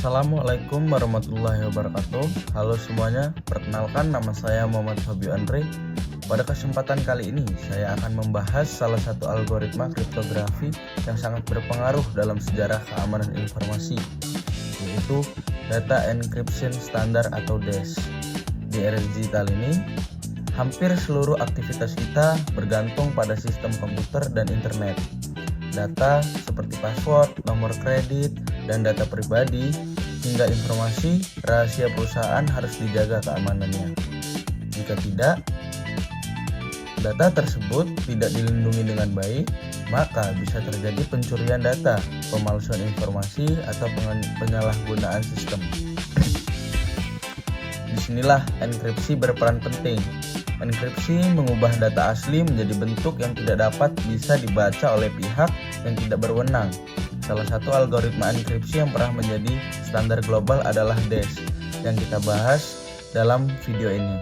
Assalamualaikum warahmatullahi wabarakatuh. Halo semuanya, perkenalkan nama saya Muhammad Fabio Andre. Pada kesempatan kali ini saya akan membahas salah satu algoritma kriptografi yang sangat berpengaruh dalam sejarah keamanan informasi, yaitu Data Encryption Standard atau DES. Di era digital ini, hampir seluruh aktivitas kita bergantung pada sistem komputer dan internet. Data seperti password, nomor kredit, dan data pribadi hingga informasi rahasia perusahaan harus dijaga keamanannya. Jika tidak, data tersebut tidak dilindungi dengan baik, maka bisa terjadi pencurian data, pemalsuan informasi, atau penyalahgunaan sistem. Disinilah enkripsi berperan penting. Enkripsi mengubah data asli menjadi bentuk yang tidak dapat bisa dibaca oleh pihak yang tidak berwenang. Salah satu algoritma enkripsi yang pernah menjadi standar global adalah DES yang kita bahas dalam video ini.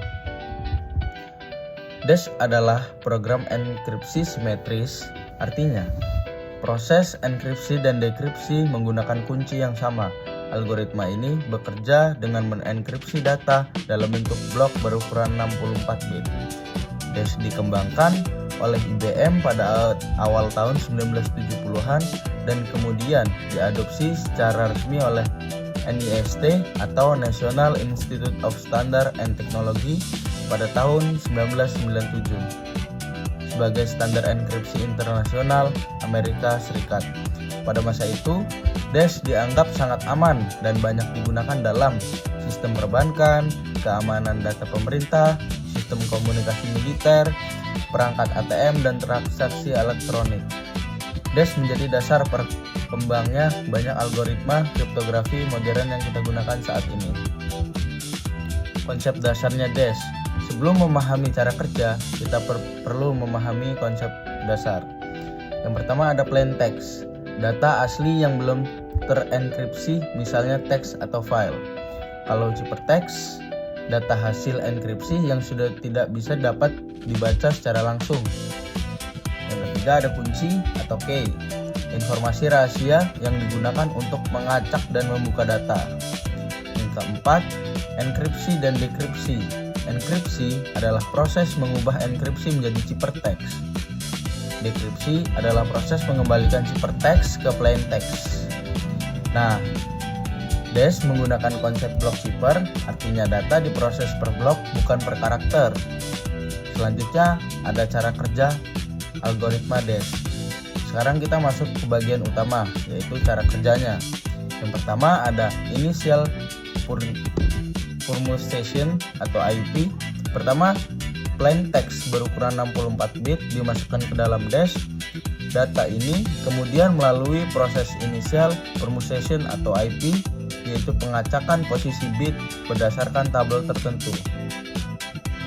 DES adalah program enkripsi simetris, artinya proses enkripsi dan dekripsi menggunakan kunci yang sama. Algoritma ini bekerja dengan menenkripsi data dalam bentuk blok berukuran 64 bit. DES dikembangkan oleh IBM pada awal tahun 1970-an dan kemudian diadopsi secara resmi oleh NIST atau National Institute of Standards and Technology pada tahun 1997 sebagai standar enkripsi internasional Amerika Serikat. Pada masa itu, DES dianggap sangat aman dan banyak digunakan dalam sistem perbankan, keamanan data pemerintah, sistem komunikasi militer, perangkat ATM, dan transaksi elektronik. DES menjadi dasar perkembangnya banyak algoritma kriptografi modern yang kita gunakan saat ini. Konsep dasarnya DES. Sebelum memahami cara kerja, kita perlu memahami konsep dasar. Yang pertama ada plain text, data asli yang belum terenkripsi, misalnya teks atau file. Kalau ciphertext, data hasil enkripsi yang sudah tidak bisa dapat dibaca secara langsung. Yang ketiga ada kunci atau key, informasi rahasia yang digunakan untuk mengacak dan membuka data. Yang keempat, enkripsi dan dekripsi. Enkripsi adalah proses mengubah enkripsi menjadi ciphertext. Dekripsi adalah proses mengembalikan ciphertext ke plain text. Nah, DES menggunakan konsep block cipher, artinya data diproses per blok bukan per karakter. Selanjutnya ada cara kerja algoritma DES. Sekarang kita masuk ke bagian utama, yaitu cara kerjanya. Yang pertama ada initial permutation atau IUP. Pertama, plain text berukuran 64 bit dimasukkan ke dalam DES. Data ini kemudian melalui proses initial permutation atau IP, yaitu pengacakan posisi bit berdasarkan tabel tertentu.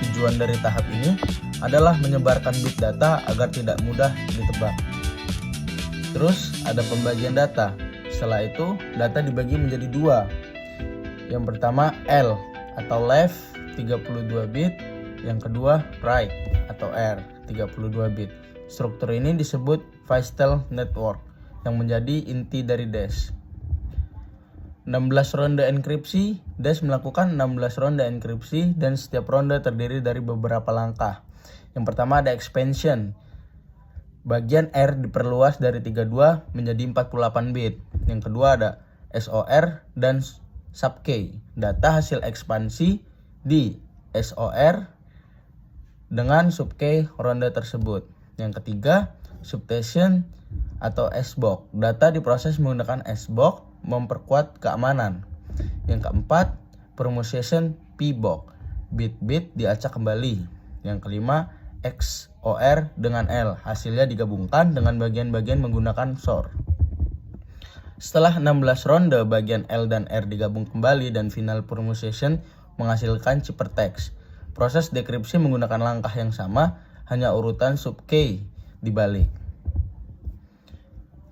Tujuan dari tahap ini adalah menyebarkan bit data agar tidak mudah ditebak. Terus ada pembagian data. Setelah itu data dibagi menjadi dua. Yang pertama L atau left 32 bit, yang kedua right atau R 32 bit. Struktur ini disebut Feistel Network yang menjadi inti dari DES. 16 ronde enkripsi. DES melakukan 16 ronde enkripsi dan setiap ronde terdiri dari beberapa langkah. Yang pertama ada expansion. Bagian R diperluas dari 32 menjadi 48 bit. Yang kedua ada SOR dan sub-key. Data hasil ekspansi di SOR dengan sub-key ronde tersebut. Yang ketiga, substation atau SBOX. Data diproses menggunakan SBOX memperkuat keamanan. Yang keempat, permutation PBOX. Bit-bit diacak kembali. Yang kelima, XOR dengan L. Hasilnya digabungkan dengan bagian-bagian menggunakan XOR. Setelah 16 ronde, bagian L dan R digabung kembali dan final permutation menghasilkan ciphertext. Proses dekripsi menggunakan langkah yang sama, hanya urutan sub-key dibalik.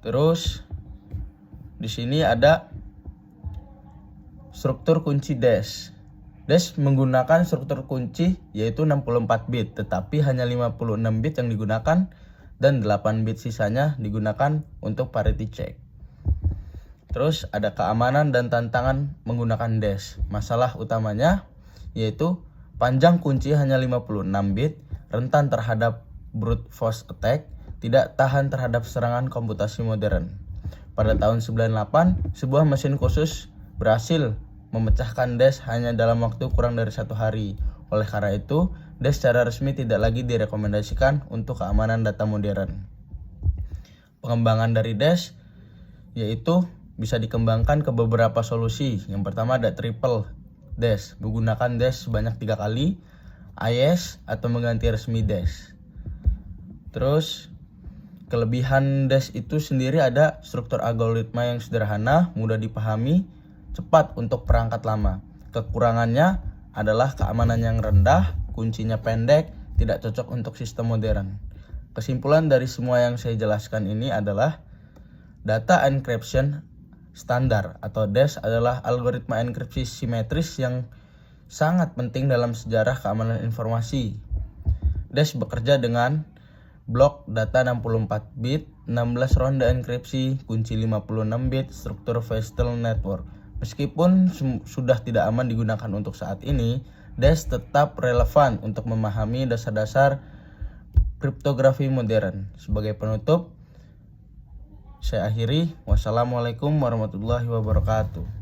Terus di sini ada struktur kunci DES. DES menggunakan struktur kunci yaitu 64 bit, tetapi hanya 56 bit yang digunakan dan 8 bit sisanya digunakan untuk parity check. Terus ada keamanan dan tantangan menggunakan Dash. Masalah utamanya yaitu panjang kunci hanya 56 bit, rentan terhadap brute force attack, tidak tahan terhadap serangan komputasi modern. Pada tahun 98, sebuah mesin khusus berhasil memecahkan Dash hanya dalam waktu kurang dari 1 hari. Oleh karena itu, Dash secara resmi tidak lagi direkomendasikan untuk keamanan data modern. Pengembangan dari Dash yaitu bisa dikembangkan ke beberapa solusi. Yang pertama ada triple Dash, menggunakan Dash sebanyak 3 kali, IS atau mengganti resmi Dash. Terus kelebihan Dash itu sendiri ada struktur algoritma yang sederhana, mudah dipahami, cepat untuk perangkat lama. Kekurangannya adalah keamanan yang rendah, kuncinya pendek, tidak cocok untuk sistem modern. Kesimpulan dari semua yang saya jelaskan ini adalah data encryption standar atau Dash adalah algoritma enkripsi simetris yang sangat penting dalam sejarah keamanan informasi. Dash bekerja dengan blok data 64 bit, 16 ronde enkripsi, kunci 56 bit, struktur Vestel Network. Meskipun sudah tidak aman digunakan untuk saat ini, Dash tetap relevan untuk memahami dasar-dasar kriptografi modern. Sebagai penutup, saya akhiri. Wassalamualaikum warahmatullahi wabarakatuh.